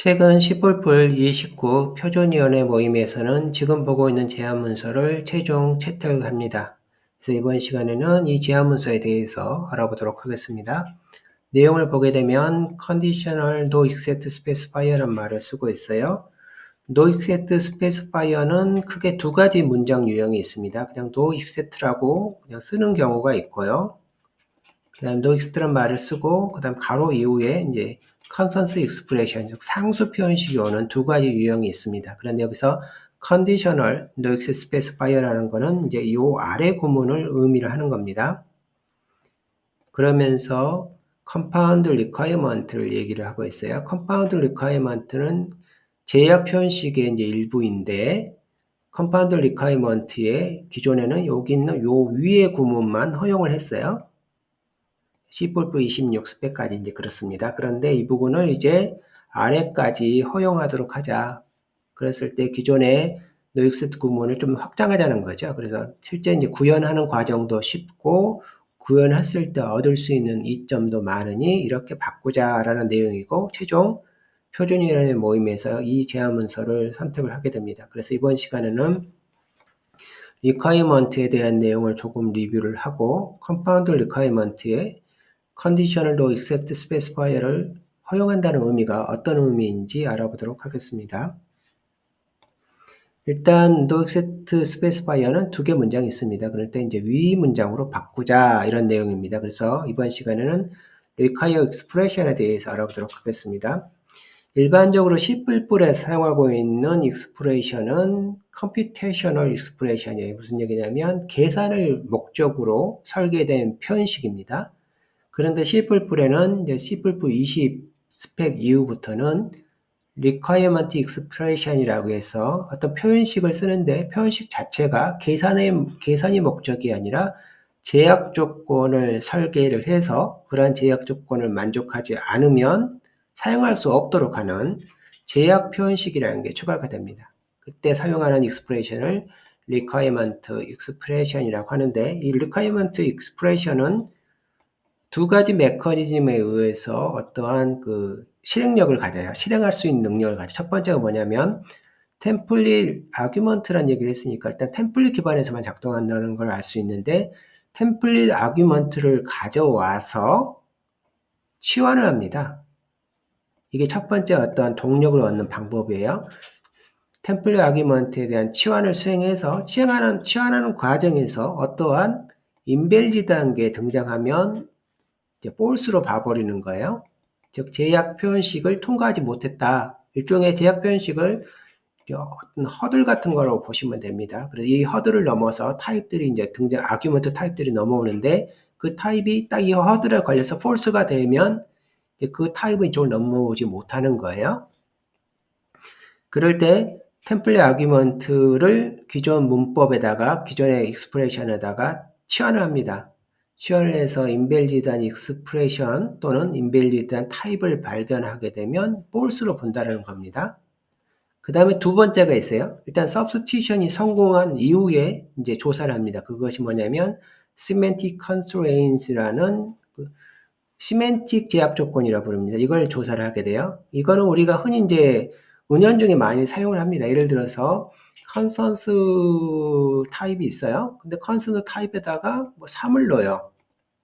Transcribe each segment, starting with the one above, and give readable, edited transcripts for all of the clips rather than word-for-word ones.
최근 시폴폴 29 표준위원회 모임에서는 지금 보고 있는 제안문서를 최종 채택합니다. 그래서 이번 시간에는 이 제안문서에 대해서 알아보도록 하겠습니다. 내용을 보게 되면 conditional no except specifier라는 말을 쓰고 있어요. no except specifier는 크게 두 가지 문장 유형이 있습니다. 그냥 no except라고 그냥 쓰는 경우가 있고요. 그다음 no except라는 말을 쓰고 그다음 가로 이후에 이제 컨센서스 익스프레션, 즉 상수 표현식이 오는 두 가지 유형이 있습니다. 그런데 여기서 conditional no except specifier라는 거는 이제 이 아래 구문을 의미를 하는 겁니다. 그러면서 compound requirement를 얘기를 하고 있어요. compound requirement는 제약 표현식의 이제 일부인데 compound requirement의 기존에는 여기 있는 요 위의 구문만 허용을 했어요. C++ 26 스펙까지 이제 그렇습니다. 그런데 이 부분을 이제 아래까지 허용하도록 하자. 그랬을 때 기존의 노익스 구문을 좀 확장하자는 거죠. 그래서 실제 이제 구현하는 과정도 쉽고 구현했을 때 얻을 수 있는 이점도 많으니 이렇게 바꾸자라는 내용이고 최종 표준위원회 모임에서 이 제안 문서를 선택을 하게 됩니다. 그래서 이번 시간에는 requirement에 대한 내용을 조금 리뷰를 하고 compound requirement의 conditional no except specifier를 허용한다는 의미가 어떤 의미인지 알아보도록 하겠습니다. 일단 no except specifier는 두 개 문장이 있습니다. 그럴 때 이제 위 문장으로 바꾸자 이런 내용입니다. 그래서 이번 시간에는 require expression에 대해서 알아보도록 하겠습니다. 일반적으로 C++에 사용하고 있는 expression은 computational expression이에요. 무슨 얘기냐면 계산을 목적으로 설계된 표현식입니다. 그런데 C++에는 이제 C++20 스펙 이후부터는 requirement expression이라고 해서 어떤 표현식을 쓰는데 표현식 자체가 계산이 목적이 아니라 제약 조건을 설계를 해서 그러한 제약 조건을 만족하지 않으면 사용할 수 없도록 하는 제약 표현식이라는 게 추가가 됩니다. 그때 사용하는 expression을 requirement expression이라고 하는데 이 requirement expression은 두 가지 메커니즘에 의해서 어떠한 그 실행력을 가져요. 실행할 수 있는 능력을 가져요. 첫 번째가 뭐냐면 템플릿 아규먼트라는 얘기를 했으니까 일단 템플릿 기반에서만 작동한다는 걸 알 수 있는데 템플릿 아규먼트를 가져와서 치환을 합니다. 이게 첫 번째 어떠한 동력을 얻는 방법이에요. 템플릿 아규먼트에 대한 치환을 수행해서 치환하는 과정에서 어떠한 인밸리드한 게 등장하면 이제 false로 봐버리는 거예요. 즉 제약 표현식을 통과하지 못했다. 일종의 제약 표현식을 어떤 허들 같은 거라고 보시면 됩니다. 그래서 이 허들을 넘어서 타입들이 이제 아규먼트 타입들이 넘어오는데 그 타입이 딱 이 허들에 걸려서 false가 되면 그 타입은 이쪽을 넘어오지 못하는 거예요. 그럴 때 템플릿 아규먼트를 기존 문법에다가 기존의 익스프레션에다가 치환을 합니다. 치환을 해서 인밸리드한 익스프레션 또는 인밸리드한 타입을 발견하게 되면 false로 본다는 겁니다. 그 다음에 두 번째가 있어요. 일단 substitution이 성공한 이후에 이제 조사를 합니다. 그것이 뭐냐면 semantic constrains라는 시멘틱 제약 조건이라고 부릅니다. 이걸 조사를 하게 돼요. 이거는 우리가 흔히 이제 은연중에 많이 사용을 합니다. 예를 들어서 컨센스 타입이 있어요. 근데 컨센스 타입에다가 뭐 3을 넣어요.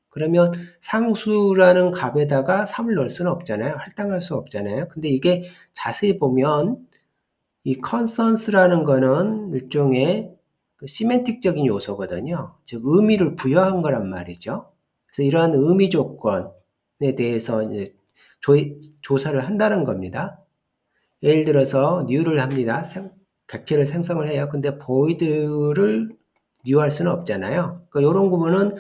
그러면 상수라는 값에다가 3을 넣을 수는 없잖아요. 할당할 수 없잖아요. 근데 이게 자세히 보면 이 컨센스라는 거는 일종의 그 시멘틱적인 요소거든요. 즉 의미를 부여한 거란 말이죠. 그래서 이러한 의미 조건에 대해서 이제 조사를 한다는 겁니다. 예를 들어서 new를 합니다. 객체를 생성을 해요. 근데 void를 new할 수는 없잖아요. 그러니까 이런 구문은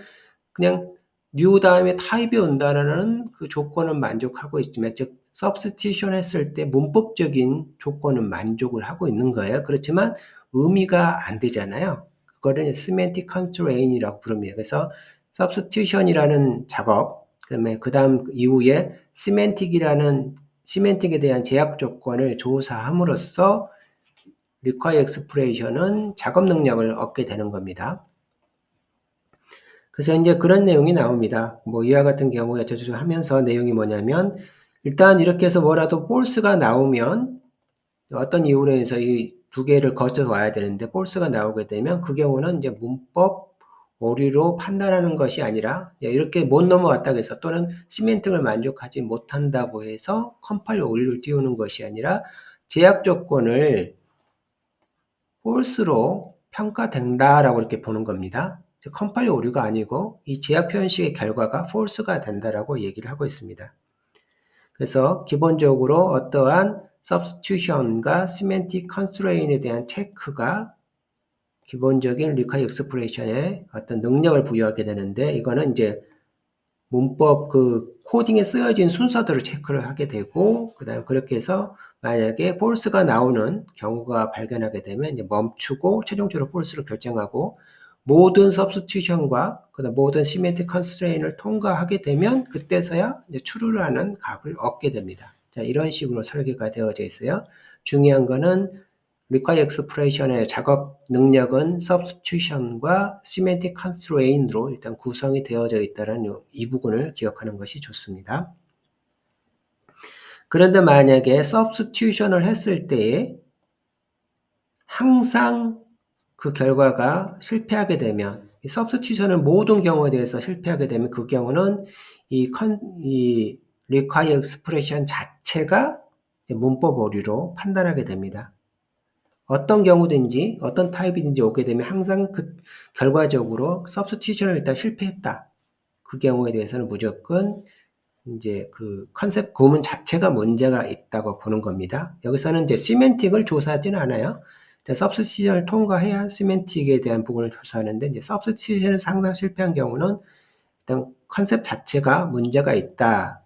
그냥 new 다음에 타입이 온다는 그 조건은 만족하고 있지만 즉 substitution 했을 때 문법적인 조건은 만족을 하고 있는 거예요. 그렇지만 의미가 안 되잖아요. 그거를 semantic constraint이라고 부릅니다. 그래서 substitution이라는 작업, 그 다음 이후에 semantic에 대한 제약 조건을 조사함으로써 require expression은 작업 능력을 얻게 되는 겁니다. 그래서 이제 그런 내용이 나옵니다. 뭐 이와 같은 경우에 어쩌고 하면서 내용이 뭐냐면 일단 이렇게 해서 뭐라도 false가 나오면 어떤 이유로 해서 이 두 개를 거쳐서 와야 되는데 false가 나오게 되면 그 경우는 이제 문법 오류로 판단하는 것이 아니라 이렇게 못 넘어왔다고 해서 또는 시멘팅을 만족하지 못한다고 해서 컴파일 오류를 띄우는 것이 아니라 제약 조건을 false로 평가된다라고 이렇게 보는 겁니다. 컴파일 오류가 아니고 이 제약 표현식의 결과가 false가 된다라고 얘기를 하고 있습니다. 그래서 기본적으로 어떠한 substitution과 semantic constraint에 대한 체크가 기본적인 require expression에 어떤 능력을 부여하게 되는데 이거는 이제 문법 그 코딩에 쓰여진 순서들을 체크를 하게 되고 그다음에 그렇게 해서 만약에 false가 나오는 경우가 발견하게 되면 이제 멈추고 최종적으로 false로 결정하고 모든 substitution과 그다음 모든 semantic constraint을 통과하게 되면 그때서야 이제 true라는 값을 얻게 됩니다. 자, 이런 식으로 설계가 되어져 있어요. 중요한 거는 require expression의 작업 능력은 substitution과 semantic constraint으로 일단 구성이 되어져 있다는 이 부분을 기억하는 것이 좋습니다. 그런데 만약에 substitution을 했을 때에 항상 그 결과가 실패하게 되면 이 substitution을 모든 경우에 대해서 실패하게 되면 그 경우는 이 require expression 자체가 문법 오류로 판단하게 됩니다. 어떤 경우든지 어떤 타입이든지 오게 되면 항상 그 결과적으로 substitution을 일단 실패했다. 그 경우에 대해서는 무조건 이제 그 컨셉 구문 자체가 문제가 있다고 보는 겁니다. 여기서는 이제 시멘틱을 조사하지는 않아요. substitution을 통과해야 시멘틱에 대한 부분을 조사하는데 이제 substitution을 항상 실패한 경우는 일단 컨셉 자체가 문제가 있다.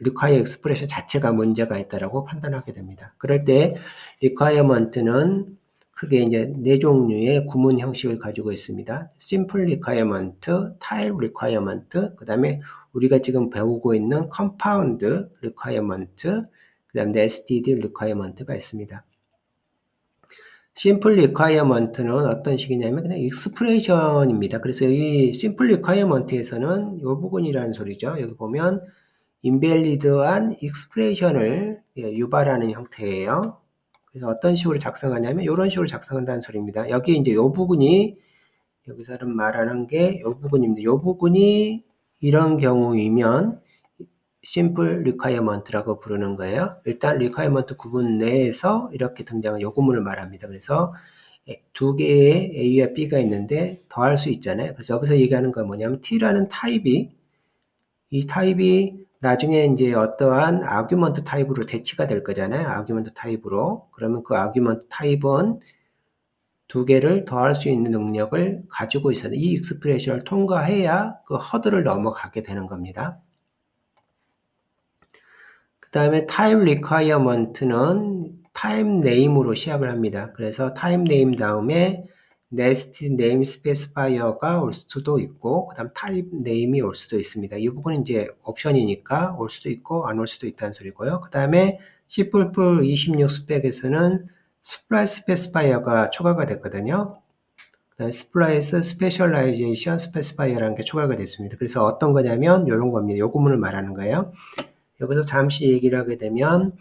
require expression 자체가 문제가 있다라고 판단하게 됩니다. 그럴 때 requirement는 크게 이제 네 종류의 구문 형식을 가지고 있습니다. simple requirement, type requirement, 그 다음에 우리가 지금 배우고 있는 compound requirement, 그 다음에 nested requirement가 있습니다. 심플 리콰이어먼트는 어떤 식이냐면 그냥 익스프레션입니다. 그래서 이 심플 리콰이어먼트에서는 이 부분이라는 소리죠. 여기 보면 인밸리드한 익스프레션을 유발하는 형태예요. 그래서 어떤 식으로 작성하냐면 이런 식으로 작성한다는 소리입니다. 여기 이제 이 부분이 여기서는 말하는 게 이 부분입니다. 이 부분이 이런 경우이면 심플 리콰이어먼트라고 부르는 거예요. 일단 리콰이어먼트 구분 내에서 이렇게 등장한 요구문을 말합니다. 그래서 두 개의 A와 B가 있는데 더할 수 있잖아요. 그래서 여기서 얘기하는 건 뭐냐면 T라는 타입이 이 타입이 나중에 이제 어떠한 아규먼트 타입으로 대치가 될 거잖아요. 아규먼트 타입으로. 그러면 그 아규먼트 타입은 두 개를 더할 수 있는 능력을 가지고 있어요. 이 익스프레션을 통과해야 그 허들을 넘어가게 되는 겁니다. 그 다음에 type requirement는 type name으로 시작을 합니다. 그래서 type name 다음에 nested name specifier가 올 수도 있고, 그 다음 type name이 올 수도 있습니다. 이 부분은 이제 옵션이니까 올 수도 있고, 안 올 수도 있다는 소리고요. 그 다음에 C++ 26 스펙에서는 splice specifier가 초과가 됐거든요. splice specialization specifier라는 게 초과가 됐습니다. 그래서 어떤 거냐면, 이런 겁니다. 요 구문을 말하는 거예요. 여기서 잠시 얘기를 하게 되면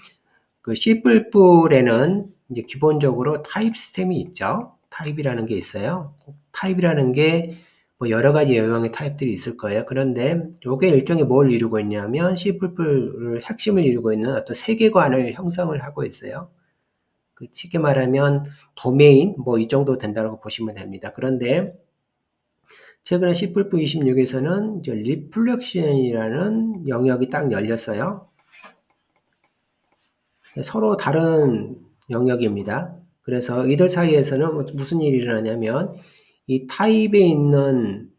그 C++에는 이제 기본적으로 타입 시스템이 있죠. 타입이라는 게 있어요. 타입이라는 게 뭐 여러 가지 영역의 타입들이 있을 거예요. 그런데 이게 일종의 뭘 이루고 있냐면 C++를 핵심을 이루고 있는 어떤 세계관을 형성을 하고 있어요. 그 쉽게 말하면 도메인 뭐 이 정도 된다고 보시면 됩니다. 그런데 최근에 C++26에서는 이제 리플렉션이라는 영역이 딱 열렸어요. 서로 다른 영역입니다. 그래서 이들 사이에서는 무슨 일이 일어나냐면 이 타입에 있는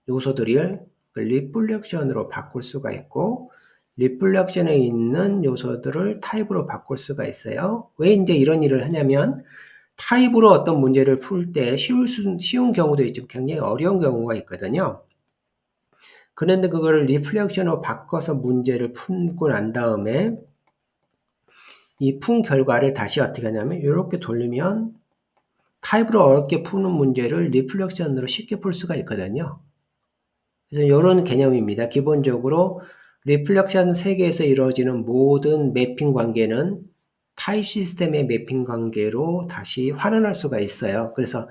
요소들을 리플렉션으로 바꿀 수가 있고 리플렉션에 있는 요소들을 타입으로 바꿀 수가 있어요. 왜 이제 이런 일을 하냐면 타입으로 어떤 문제를 풀 때 쉬운 경우도 있지만 굉장히 어려운 경우가 있거든요. 그런데 그거를 리플렉션으로 바꿔서 문제를 풀고 난 다음에 이 푼 결과를 다시 어떻게 하냐면 이렇게 돌리면 타입으로 어렵게 푸는 문제를 리플렉션으로 쉽게 풀 수가 있거든요. 그래서 이런 개념입니다. 기본적으로 리플렉션 세계에서 이루어지는 모든 매핑 관계는 타입 시스템의 매핑 관계로 다시 환원할 수가 있어요. 그래서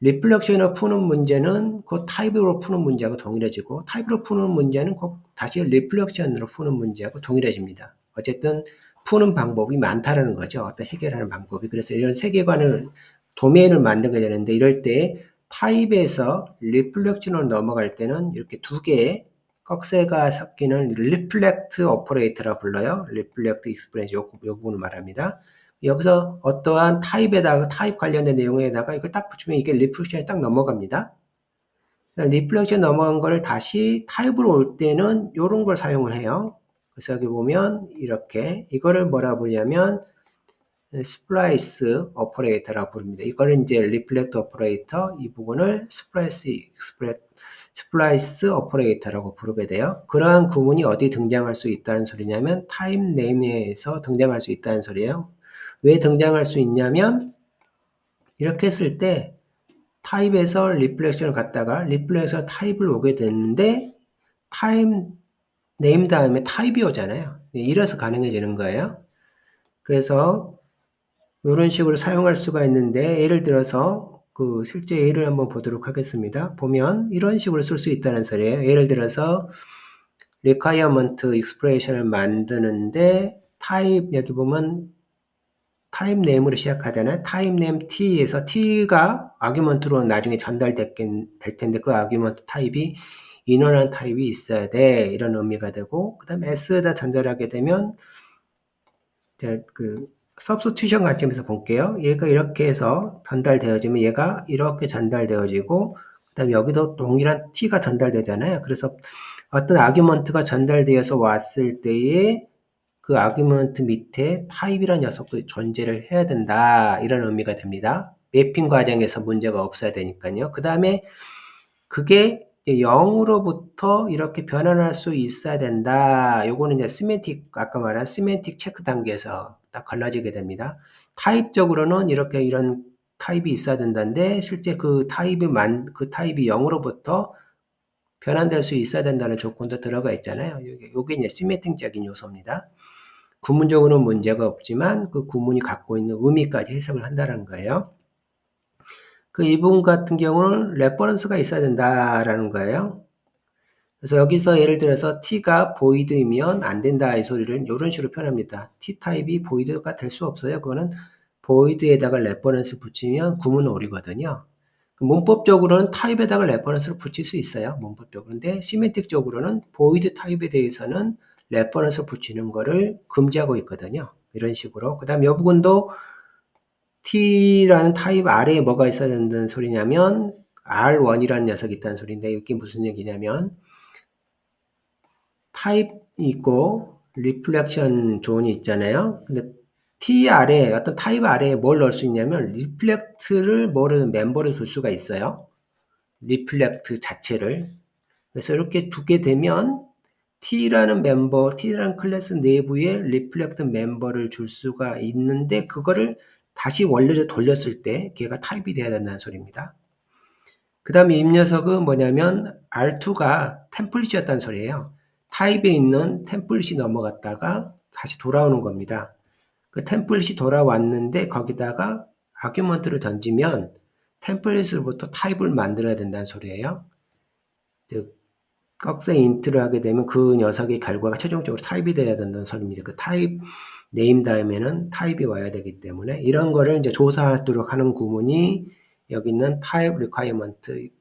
리플렉션으로 푸는 문제는 그 타입으로 푸는 문제하고 동일해지고 타입으로 푸는 문제는 꼭 다시 리플렉션으로 푸는 문제하고 동일해집니다. 어쨌든 푸는 방법이 많다는 거죠. 어떤 해결하는 방법이. 그래서 이런 세계관을 도메인을 만들게 되는데 이럴 때 타입에서 리플렉션으로 넘어갈 때는 이렇게 두 개의 꺽쇠가 섞이는 리플렉트 오퍼레이터라 불러요. 리플렉트 익스프레스 요 부분을 말합니다. 여기서 어떠한 타입에다가 타입 관련된 내용에다가 이걸 딱 붙이면 이게 리플렉션이 딱 넘어갑니다. 리플렉션 넘어간 걸 다시 타입으로 올 때는 이런 걸 사용을 해요. 그래서 여기 보면 이렇게 이거를 뭐라 부르냐면 스플라이스 오퍼레이터라고 부릅니다. 이거는 이제 리플렉트 오퍼레이터 이 부분을 스플라이스 오퍼레이터라고 부르게 돼요. 그러한 구문이 어디 등장할 수 있다는 소리냐면 타입 네임에서 등장할 수 있다는 소리예요. 왜 등장할 수 있냐면 이렇게 했을 때 타입에서 리플렉션을 갖다가 리플렉션에서 타입을 오게 됐는데 타입 네임 다음에 타입이 오잖아요. 이래서 가능해지는 거예요. 그래서 이런 식으로 사용할 수가 있는데 예를 들어서 그 실제 예를 한번 보도록 하겠습니다. 보면 이런 식으로 쓸 수 있다는 소리예요. 예를 들어서 requirement expression을 만드는데 타입 여기 보면 타입 네임으로 시작하잖아요. 타입 네임 t에서 t가 아규먼트로 나중에 전달될 텐데 그 아규먼트 타입이 인원한 타입이 있어야 돼. 이런 의미가 되고 그 다음에 s에다 전달하게 되면 이제 그 substitution 관점에서 볼게요. 얘가 이렇게 해서 전달되어지면 얘가 이렇게 전달되어지고 그 다음에 여기도 동일한 t가 전달되잖아요. 그래서 어떤 아규먼트가 전달되어서 왔을 때에 그 아규먼트 밑에 타입이라는 녀석도 존재를 해야 된다. 이런 의미가 됩니다. 매핑 과정에서 문제가 없어야 되니까요. 그 다음에 그게 0으로부터 이렇게 변환할 수 있어야 된다. 요거는 이제 시멘틱, 아까 말한 시멘틱 체크 단계에서 딱 갈라지게 됩니다. 타입적으로는 이렇게 이런 타입이 있어야 된다는데, 실제 그 타입이 0으로부터 변환될 수 있어야 된다는 조건도 들어가 있잖아요. 요게 이제 시멘틱적인 요소입니다. 구문적으로는 문제가 없지만 그 구문이 갖고 있는 의미까지 해석을 한다는 거예요. 그 이 부분 같은 경우는 레퍼런스가 있어야 된다라는 거예요. 그래서 여기서 예를 들어서 t가 void이면 안 된다 이 소리를 이런 식으로 표현합니다. t 타입이 void가 될 수 없어요. 그거는 void에다가 레퍼런스 붙이면 구문 오류거든요. 문법적으로는 타입에다가 레퍼런스를 붙일 수 있어요. 문법적으로. 근데 시멘틱적으로는 void 타입에 대해서는 레퍼런스 붙이는 거를 금지하고 있거든요. 이런 식으로. 그 다음 이 부분도 t라는 타입 아래에 뭐가 있어야 된다는 소리냐면 R1이라는 녀석이 있다는 소리인데 이게 무슨 얘기냐면 타입이 있고 리플렉션 존이 있잖아요. 근데 T 아래에 어떤 타입 아래에 뭘 넣을 수 있냐면 리플렉트를 멤버를 둘 수가 있어요. 리플렉트 자체를. 그래서 이렇게 두게 되면 T라는 클래스 내부에 리플렉트 멤버를 줄 수가 있는데 그거를 다시 원래로 돌렸을 때 걔가 타입이 돼야 된다는 소리입니다. 그 다음에 이 녀석은 뭐냐면 R2가 템플릿이었다는 소리예요. 타입에 있는 템플릿이 넘어갔다가 다시 돌아오는 겁니다. 그 템플릿이 돌아왔는데 거기다가 아규먼트를 던지면 템플릿으로부터 타입을 만들어야 된다는 소리예요. 즉 꺽쇠 인트를 하게 되면 그 녀석의 결과가 최종적으로 타입이 돼야 된다는 소리입니다. 그 타입 네임 다음에는 타입이 와야 되기 때문에 이런 거를 이제 조사하도록 하는 구문이 여기 있는 타입 리콰이어먼트입니다.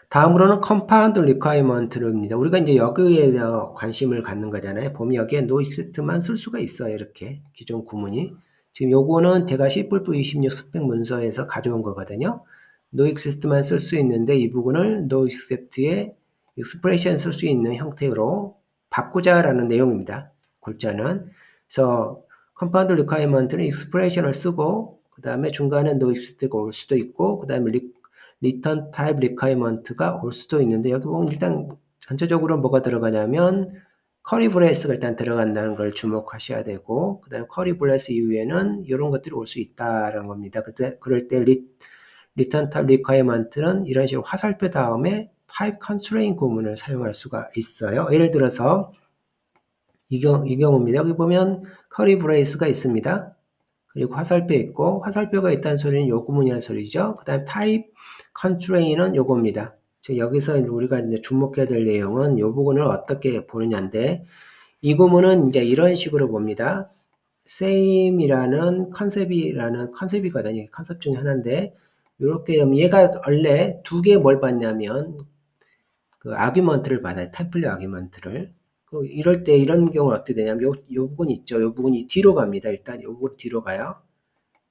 다음으로는 컴파운드 리콰이어먼트입니다. 우리가 이제 여기에 대해서 관심을 갖는 거잖아요. 보면 여기에 no except만 쓸 수가 있어요. 이렇게 기존 구문이. 지금 요거는 제가 C++26 스펙 문서에서 가져온 거거든요. no except만 쓸 수 있는데 이 부분을 no except에 expression 쓸 수 있는 형태로 바꾸자라는 내용입니다. 골자는. 그래서 컴파운드 리콰이어먼트는 expression을 쓰고 그 다음에 중간에 no except가 올 수도 있고 그 다음에 return type requirement가 올 수도 있는데 여기 보면 일단 전체적으로 뭐가 들어가냐면 커리 브레스가 일단 들어간다는 걸 주목하셔야 되고 그 다음에 커리 브레스 이후에는 이런 것들이 올 수 있다는 겁니다. 그럴 때 return type requirement는 이런 식으로 화살표 다음에 type constraint 구문을 사용할 수가 있어요. 예를 들어서 이 경우입니다. 여기 보면 커리 브레이스가 있습니다. 그리고 화살표 있고, 화살표가 있다는 소리는 요 구문이라는 소리죠. 그 다음 type constraint은 요겁니다. 즉 여기서 우리가 이제 주목해야 될 내용은 요 부분을 어떻게 보느냐인데, 이 구문은 이제 이런 식으로 봅니다. same이라는 컨셉이거든요. 컨셉 중에 하나인데, 요렇게 얘가 원래 두 개 뭘 받냐면, 그 아규먼트를 받아요. 템플릿 아규먼트를. 이럴 때 이런 경우는 어떻게 되냐면 요 부분 있죠. 요 부분이 뒤로 갑니다. 일단 요 부분 뒤로 가요.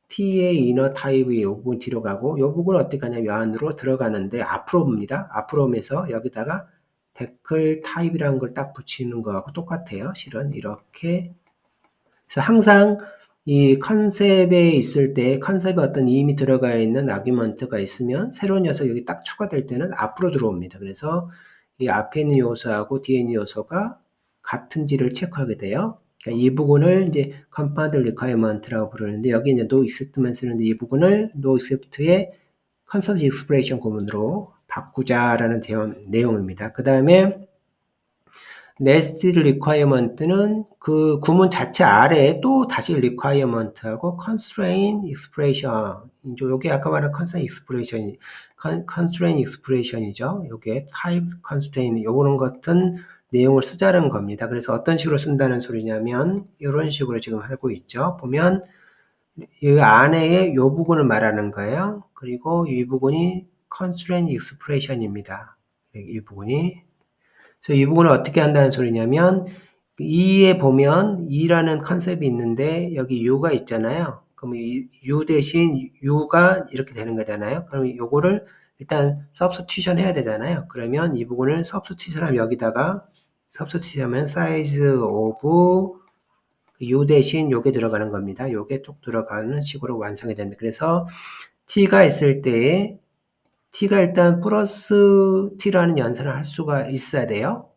T의 이너 타입이 요 부분 뒤로 가고 요 부분은 어떻게 가냐면 요 안으로 들어가는데 앞으로 옵니다. 앞으로 오면서 여기다가 데클 타입이라는 걸 딱 붙이는 거하고 똑같아요. 실은 이렇게. 그래서 항상 이 컨셉에 있을 때 컨셉에 어떤 이미 들어가 있는 아규먼트가 있으면 새로운 녀석이 여기 딱 추가될 때는 앞으로 들어옵니다. 그래서 이 앞에 있는 요소하고 뒤에 있는 요소가 같은지를 체크하게 돼요. 그러니까 이 부분을 이제 compound requirement라고 부르는데 여기 이제 no except만 쓰는데 이 부분을 no except의 constant expression 구문으로 바꾸자라는 내용입니다. 그 다음에 nested requirement는 그 구문 자체 아래에 또 다시 requirement하고 constraint expression, 요게 아까 말한 constraint expression이죠. 요게 type constraint, 요런 같은 내용을 쓰자는 겁니다. 그래서 어떤 식으로 쓴다는 소리냐면 이런 식으로 지금 하고 있죠. 보면 이 안에 요 부분을 말하는 거예요. 그리고 이 부분이 constraint expression입니다. 이 부분이. 그래서 이 부분을 어떻게 한다는 소리냐면 E에 보면 E라는 컨셉이 있는데 여기 U가 있잖아요. 그럼 이 U 대신 U가 이렇게 되는 거잖아요. 그럼 요거를 일단 substitution 해야 되잖아요. 그러면 이 부분을 substitution 하면 여기다가 substitution 하면 size of U 대신 요게 들어가는 겁니다. 요게 쭉 들어가는 식으로 완성이 됩니다. 그래서 T가 있을 때에 T가 일단 플러스 T라는 연산을 할 수가 있어야 돼요.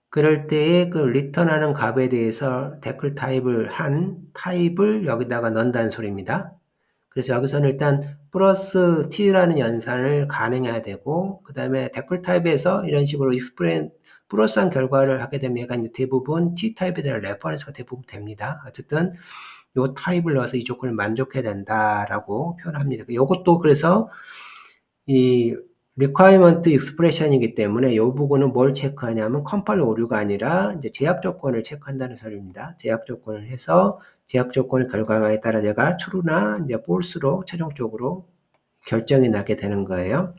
그럴 때에 그 리턴하는 값에 대해서 데클 타입을 여기다가 넣는다는 소리입니다. 그래서 여기서는 일단 플러스 t라는 연산을 가능해야 되고, 그 다음에 데클 타입에서 이런 식으로 플러스한 결과를 하게 되면 얘가 이제 대부분 t 타입에 대한 레퍼런스가 대부분 됩니다. 어쨌든 요 타입을 넣어서 이 조건을 만족해야 된다라고 표현합니다. 요것도 그래서 이 requirement expression이기 때문에 이 부분은 뭘 체크하냐면 컴파일 오류가 아니라 이제 제약 조건을 체크한다는 소리입니다. 제약 조건을 해서 제약 조건의 결과에 따라 제가 true나 이제 false로 최종적으로 결정이 나게 되는 거예요.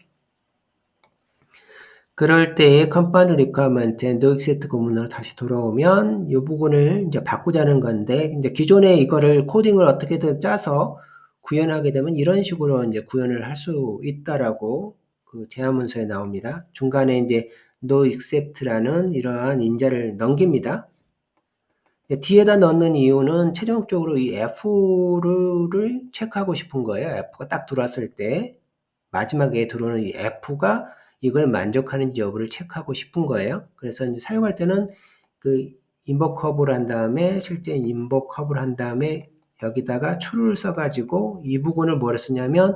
그럴 때에 compound requirement에 no except 구문으로 다시 돌아오면 이 부분을 이제 바꾸자는 건데, 이제 기존에 이거를 코딩을 어떻게든 짜서 구현하게 되면 이런 식으로 이제 구현을 할 수 있다라고 그 제안문서에 나옵니다. 중간에 이제 no except라는 이러한 인자를 넘깁니다. 뒤에다 넣는 이유는 최종적으로 이 F를 체크하고 싶은 거예요. F가 딱 들어왔을 때 마지막에 들어오는 이 F가 이걸 만족하는지 여부를 체크하고 싶은 거예요. 그래서 이제 사용할 때는 그 인버 커브를 한 다음에 실제 인버 커브를 한 다음에 여기다가 true를 써가지고 이 부분을 뭐로 쓰냐면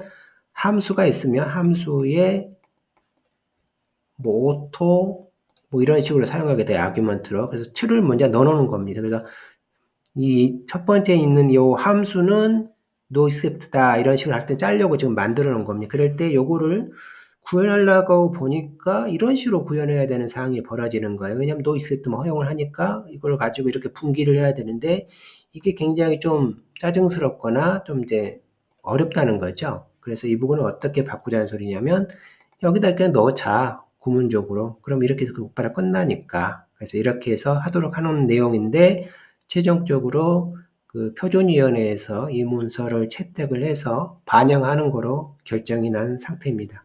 함수가 있으면 함수에 뭐 오토 뭐 이런 식으로 사용하게 돼요. 아규먼트로. 그래서 true를 먼저 넣어놓는 겁니다. 그래서 이 첫 번째 있는 이 함수는 no except다 이런 식으로 할 때 짜려고 지금 만들어 놓은 겁니다. 그럴 때 요거를 구현하려고 보니까 이런 식으로 구현해야 되는 상황이 벌어지는 거예요. 왜냐하면 no except만 허용을 하니까 이걸 가지고 이렇게 분기를 해야 되는데 이게 굉장히 좀 짜증스럽거나 좀 이제 어렵다는 거죠. 그래서 이 부분을 어떻게 바꾸자는 소리냐면 여기다 그냥 넣자 구문적으로. 그럼 이렇게 해서 곧바로 끝나니까. 그래서 이렇게 해서 하도록 하는 내용인데 최종적으로 그 표준위원회에서 이 문서를 채택을 해서 반영하는 거로 결정이 난 상태입니다.